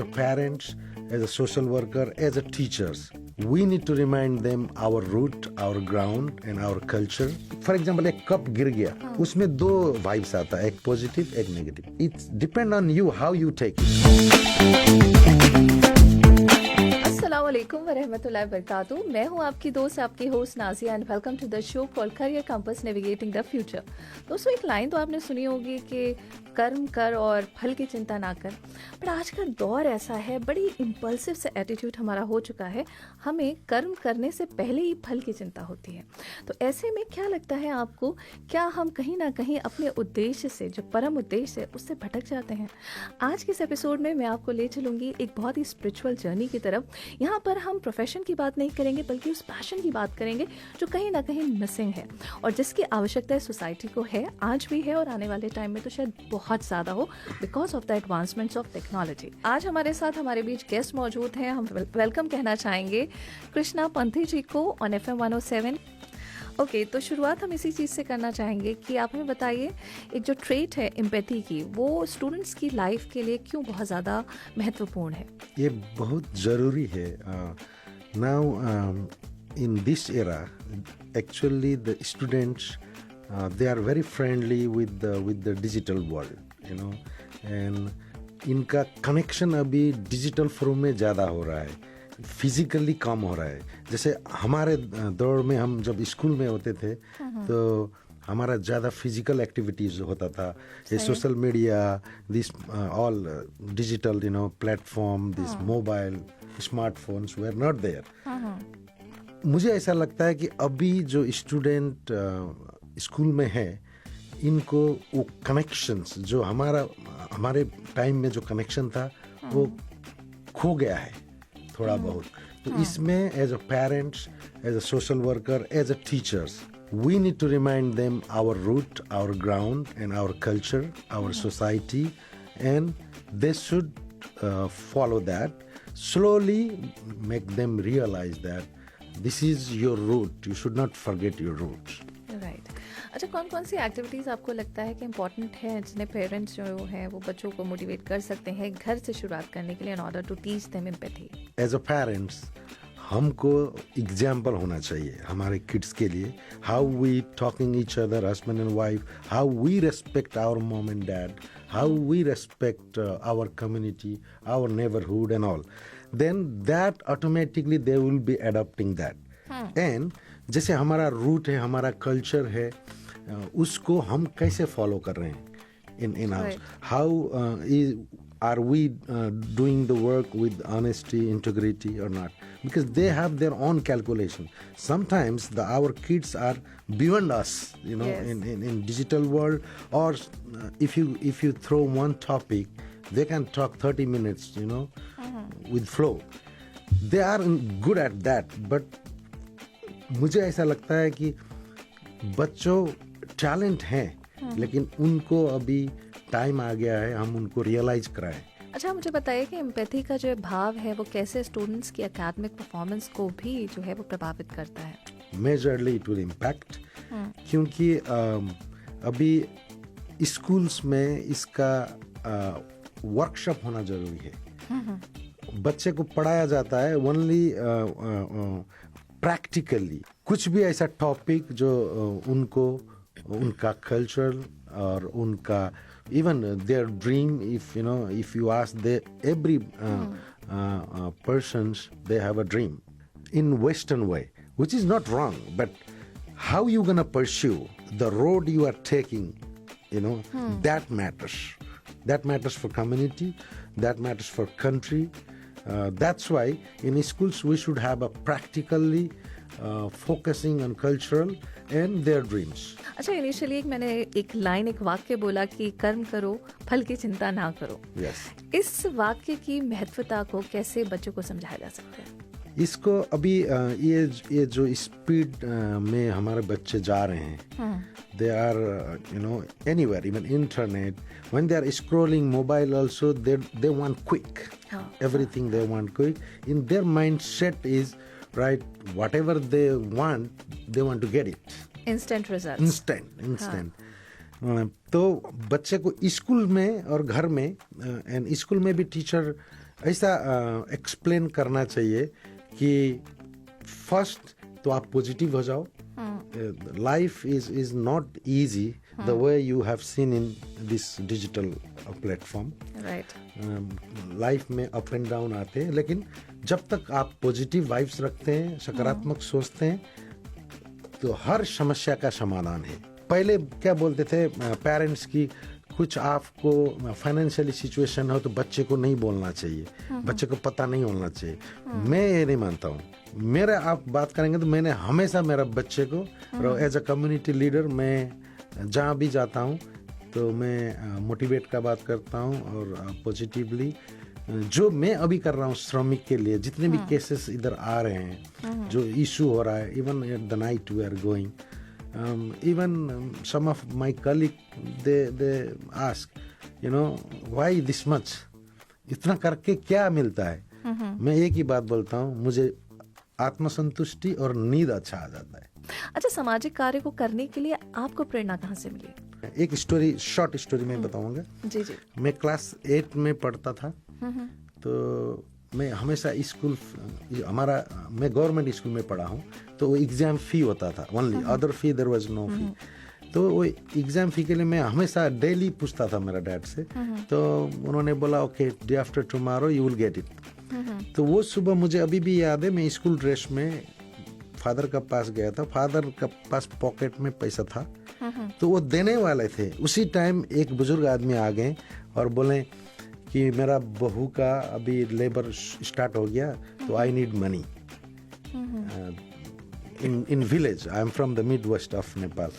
a parents, as a social worker, as a teachers, we need to remind them our root, our ground and our culture. For example, एक cup गिर गया, उसमें दो vibes आता है, एक positive, एक negative. It's depend on you how you take it. अस्सलामुअलैकुम वरहमतुल्लाहि वबरकातुहू. मैं हूं आपकी दोस्त, आपकी host Nazia and welcome to the show called career compass navigating the future. दोस्तों, एक लाइन तो आपने सुनी होगी कि कर्म कर और फल की चिंता ना कर. पर आज का दौर ऐसा है, बड़ी इम्पल्सिव से एटीट्यूड हमारा हो चुका है. हमें कर्म करने से पहले ही फल की चिंता होती है. तो ऐसे में क्या लगता है आपको, क्या हम कहीं ना कहीं अपने उद्देश्य से, जो परम उद्देश्य है, उससे भटक जाते हैं? आज के इस एपिसोड में मैं आपको ले चलूँगी एक बहुत ही स्पिरिचुअल जर्नी की तरफ. यहाँ पर हम प्रोफेशन की बात नहीं करेंगे, बल्कि उस पैशन की बात करेंगे जो कहीं ना कहीं मिसिंग है और जिसकी आवश्यकता सोसाइटी को है, आज भी है और आने वाले टाइम में तो शायद बहुत ज़्यादा हो, because of the advancements of technology. आज हमारे साथ हमारे बीच गेस्ट मौजूद हैं. हम वेलकम कहना चाहेंगे कृष्णा पंथी जी को ऑन FM 107. ओके, तो शुरुआत हम इसी चीज़ से करना चाहेंगे कि आप हमें बताइए, एक जो ट्रेट है एम्पैथी की, वो स्टूडेंट्स की लाइफ के लिए क्यों बहुत ज़्यादा महत्वपूर्ण है? ये बहुत ज़रूरी है. Now in this era, actually the students they are very friendly with the digital world, you know, and इनका कनेक्शन अभी डिजिटल फॉर्म में ज़्यादा हो रहा है, फिजिकली कम हो रहा है. जैसे हमारे दौर में हम जब स्कूल में होते थे तो हमारा ज़्यादा फिजिकल एक्टिविटीज होता था. ये social media, this all digital, you know, platform, this mobile, smartphones were not there. मुझे ऐसा लगता है कि अभी जो स्टूडेंट स्कूल में है, इनको वो कनेक्शंस जो हमारे टाइम में जो कनेक्शन था वो खो गया है थोड़ा बहुत. तो इसमें as a parents, as a social worker, as a teachers, we need to remind them our root, our ground and our culture, our society, and they should follow that. Slowly make them realize that this is your root, you should not forget your roots. Right. अच्छा, कौन कौन सी activities आपको लगता है कि important है, जिन्हें parents जो हैं वो बच्चों को मोटिवेट कर सकते हैं घर से शुरुआत करने के लिए, in order to teach them empathy? As a parents हमको एग्जाम्पल होना चाहिए हमारे किड्स के लिए. How we talking each other, husband and wife, how we respect our mom and dad, how we respect our community, our neighbourhood and all, then that automatically they will be adopting that. And जैसे हमारा root है, हमारा culture है, उसको हम कैसे follow कर रहे हैं in house. How are we doing the work with honesty, integrity or not? Because they have their own calculation. Sometimes our kids are beyond us, you know, Yes. in digital world, or if you throw one topic, they can talk 30 minutes, you know, with flow. They are good at that, but मुझे ऐसा लगता है कि बच्चों talent हैं, लेकिन उनको अभी टाइम आ गया है हम उनको रियलाइज कराएं. अच्छा, मुझे बताइए कि एम्पैथी का जो भाव है वो कैसे स्टूडेंट्स की एकेडमिक परफॉर्मेंस को भी जो है वो प्रभावित करता है? मेजरली इट विल इम्पैक्ट, क्योंकि अभी स्कूल्स में इसका वर्कशॉप होना जरूरी है. बच्चे को पढ़ाया जाता है ओनली प्रैक्टिकली, कुछ भी ऐसा टॉपिक जो उनको उनका कल्चर और उनका even their dream, if you ask, every persons, they have a dream in Western way, which is not wrong, but how you gonna pursue the road you are taking, that matters for community, that matters for country. That's why in schools we should have a practically focusing on cultural and their dreams. अच्छा, initially मैंने एक वाक्य बोला कि कर्म करो, फल की चिंता ना करो. Yes. इस वाक्य की महत्वता को कैसे बच्चों को समझाया जा सकता है? इसको अभी ये जो स्पीड में हमारे बच्चे जा रहे हैं, they are anywhere, even internet, when they are scrolling mobile also, they want quick. Everything they want quick. In their mindset is right, whatever they want to get it. Instant results. Instant. तो बच्चे को school में और घर में, and school में भी teacher ऐसा एक्सप्लेन करना चाहिए कि फर्स्ट तो आप पॉजिटिव हो जाओ. Life is not easy the way you have seen in this digital platform. Right. Life में अप एंड डाउन आते हैं, लेकिन जब तक आप पॉजिटिव वाइब्स रखते हैं, सकारात्मक सोचते हैं, तो हर समस्या का समाधान है. पहले क्या बोलते थे पेरेंट्स की, कुछ आपको फाइनेंशियली सिचुएशन हो तो बच्चे को नहीं बोलना चाहिए, बच्चे को पता नहीं होना चाहिए. मैं ये नहीं मानता हूँ. मेरा आप बात करेंगे तो मैंने हमेशा मेरा बच्चे को एज अ कम्युनिटी लीडर मैं जहाँ भी जाता हूँ तो मैं मोटिवेट का बात करता हूँ और पॉजिटिवली जो मैं अभी कर रहा हूँ श्रमिक के लिए, जितने भी केसेस इधर आ रहे हैं, जो इशू हो रहा है, even at the night we are going, even some of my colleague they ask, why this much, इतना करके क्या मिलता है. मैं एक ही बात बोलता हूँ, मुझे आत्मसंतुष्टि और नींद अच्छा आ जाता है. अच्छा, सामाजिक कार्य को करने के लिए आपको प्रेरणा कहाँ से मिली? एक स्टोरी, शॉर्ट स्टोरी मैं बताऊंगा. जी जी. मैं क्लास 8 में पढ़ता था, तो मैं हमेशा स्कूल, मैं गवर्नमेंट स्कूल में पढ़ा हूँ, तो वो एग्जाम फी होता था only, other fee there was no fee. तो वो एग्जाम फी के लिए मैं हमेशा डेली पूछता था मेरा डैड से. तो उन्होंने बोला okay, day after tomorrow you will get it. तो वो सुबह मुझे अभी भी याद है, मैं स्कूल ड्रेस में फादर का पास गया था. फादर का पास पॉकेट में पैसा था, तो वो देने वाले थे. उसी टाइम एक बुजुर्ग आदमी आ गए और बोले कि मेरा बहू का अभी लेबर स्टार्ट हो गया, तो I need money in village. I am from the mid west of Nepal.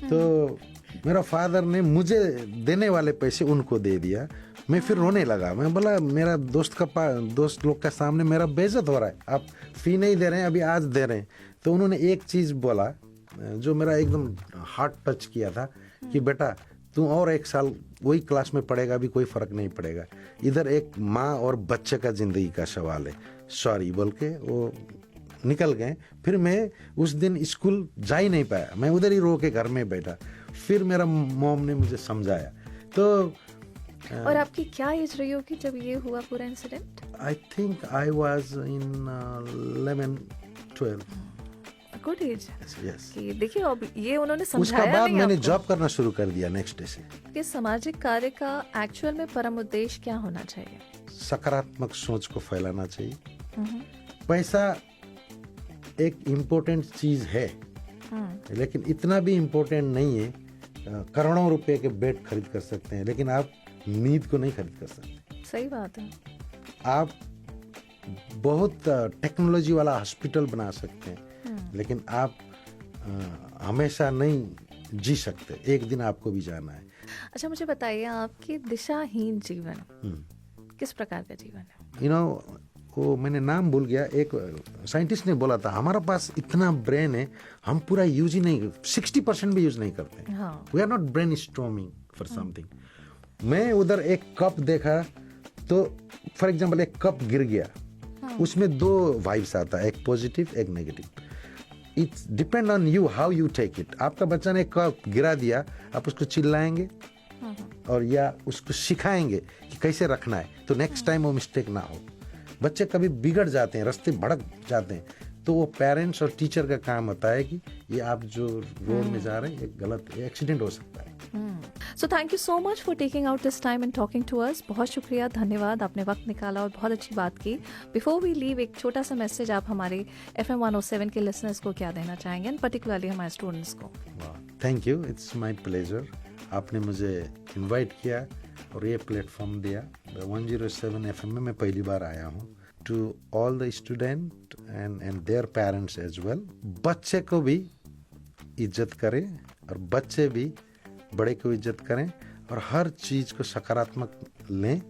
तो मेरा फादर ने मुझे देने वाले पैसे उनको दे दिया. मैं फिर रोने लगा. मैं बोला मेरा दोस्त लोग का सामने मेरा बेइज्जत हो रहा है, आप फी नहीं दे रहे हैं, अभी आज दे रहे हैं. तो उन्होंने एक चीज़ बोला जो मेरा एकदम हार्ट टच किया था कि बेटा तू और 1 साल वही क्लास में पढ़ेगा, भी कोई फर्क नहीं पड़ेगा. इधर एक माँ और बच्चे का जिंदगी का सवाल है. सॉरी बोल के वो निकल गए. फिर मैं उस दिन स्कूल जा ही नहीं पाया, मैं उधर ही रो के घर में बैठा. फिर मेरा मॉम ने मुझे समझाया. तो और आपकी क्या एज रही होगी जब ये हुआ पूरा incident? I think I was in 11-12. Good age. Yes. कि देखिए अब ये उन्होंने समझाया. उसका बाद नहीं मैंने आपको जॉब करना शुरू कर दिया नेक्स्ट डे से. कि सामाजिक कार्य का एक्चुअल में परम उद्देश्य क्या होना चाहिए? सकारात्मक सोच को फैलाना चाहिए. पैसा एक इम्पोर्टेंट चीज है, लेकिन इतना भी इम्पोर्टेंट नहीं है. करोड़ों रुपए के बेड खरीद कर सकते हैं, लेकिन आप नींद को नहीं खरीद कर सकते. सही बात है. आप बहुत टेक्नोलॉजी वाला हॉस्पिटल बना सकते हैं, लेकिन आप हमेशा नहीं जी सकते. एक दिन आपको भी जाना है. अच्छा, मुझे बताइए आपकी दिशाहीन जीवन किस प्रकार का जीवन है? वो मैंने नाम भूल गया. एक साइंटिस्ट ने बोला था हमारा पास इतना ब्रेन है, हम पूरा यूज ही नहीं, 60% भी यूज नहीं करते. We are not brainstorming for something. मैं उधर एक कप देखा, तो फॉर एग्जांपल एक कप गिर गया, उसमें 2 वाइब्स आता है, एक पॉजिटिव एक negative. It's depend on you how you take it. आपका बच्चा ने कप गिरा दिया, आप उसको चिल्लाएंगे और या उसको सिखाएंगे कि कैसे रखना है, तो नेक्स्ट टाइम वो मिस्टेक ना हो. बच्चे कभी बिगड़ जाते हैं, रास्ते भड़क जाते हैं, तो वो पेरेंट्स और टीचर का काम होता है कि ये आप जो रोड में जा रहे हैं, एक गलत एक्सीडेंट हो सकता है. So thank you so much for taking out this time and talking to us. बहुत शुक्रिया, धन्यवाद, आपने वक्त निकाला और बहुत अच्छी बात की. बिफोर वी लीव, एक छोटा सा मैसेज आप हमारे FM 107 के लिसनर्स को क्या देना चाहेंगे, एंड पर्टिकुलरली हमारे स्टूडेंट्स को? Thank you, it's my pleasure. आपने मुझे इनवाइट किया और ये प्लेटफॉर्म दिया. 107 FM में मैं पहली बार आया हूँ. To all the student and their parents as well, बच्चे को भी इज्जत करें और बच्चे भी बड़े को इज्जत करें, और हर चीज़ को सकारात्मक लें.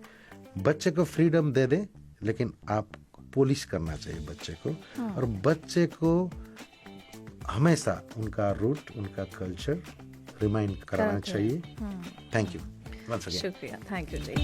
बच्चे को फ्रीडम दे दें, लेकिन आप पॉलिश करना चाहिए बच्चे को. और बच्चे को हमेशा उनका रूट, उनका कल्चर रिमाइंड कराना चाहिए. Thank you. शुक्रिया. Thank you ji.